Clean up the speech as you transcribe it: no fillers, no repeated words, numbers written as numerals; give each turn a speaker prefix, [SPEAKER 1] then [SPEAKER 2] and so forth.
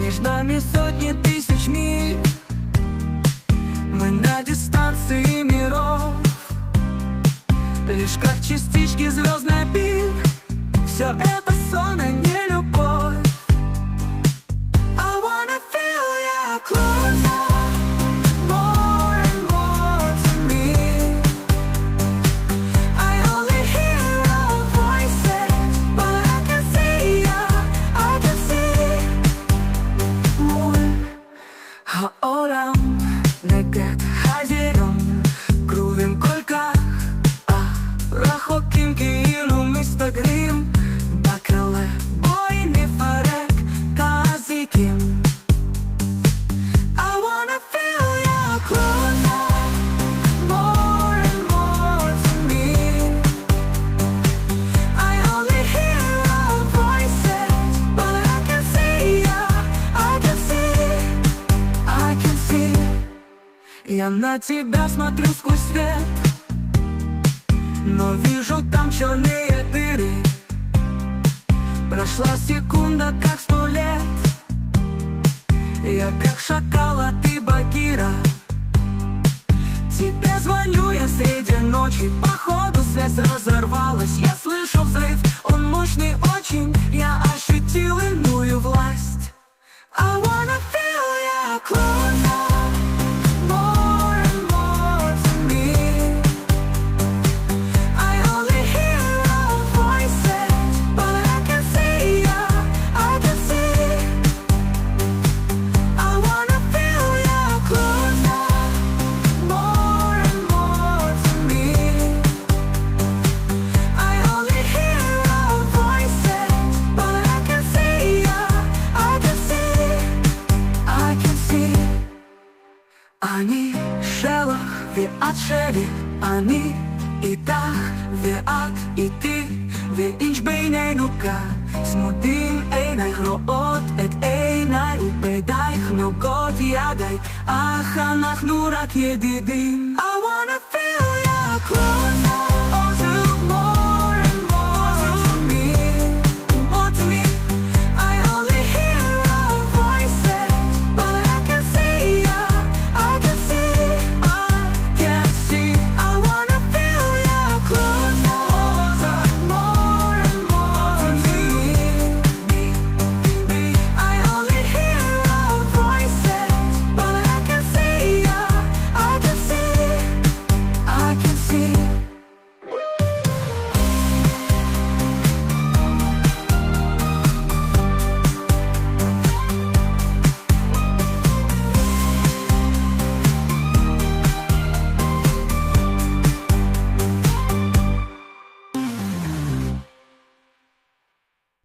[SPEAKER 1] Между нами сотни тысяч миль. Мы на дистанции миров, лишь как частички звездной пиль. Все это сон, а не любовь. I wanna feel you closer, more and more to me. I only hear our voices, but I can see you, I can see more. העולם נגד חזירון, קרובים כל כך, רחוקים כאילו מסתגרים בקרלה. בואי נפרק את האזיקים. I wanna feel you closer, more and more to me. I only hear our voices, but I can see you, I can see, I can see. Я на тебя смотрю сквозь свет, но вижу там черные дыры. Прошла секунда, как 100 лет. Я как шакал, а ты Багира. Тебе звоню я среди ночи, походу связь разорвалась. Я слышу взрыв, он мощный очень. Я ощутил иную власть. I wanna feel you closer, more and more to me. I only hear our voices, but I can see you, I can see. I wanna feel you closer, more and more to me. I only hear our voices, but I can see you, I can see, I can see. אני שלך ואת שלי, אני איתך ואת איתי, ואיש בינינו כאן. צמודים עינייך רואות את עיניי, ובידייך נוגעות ידיי, אך אנחנו רק ידידים. I wanna feel you closer.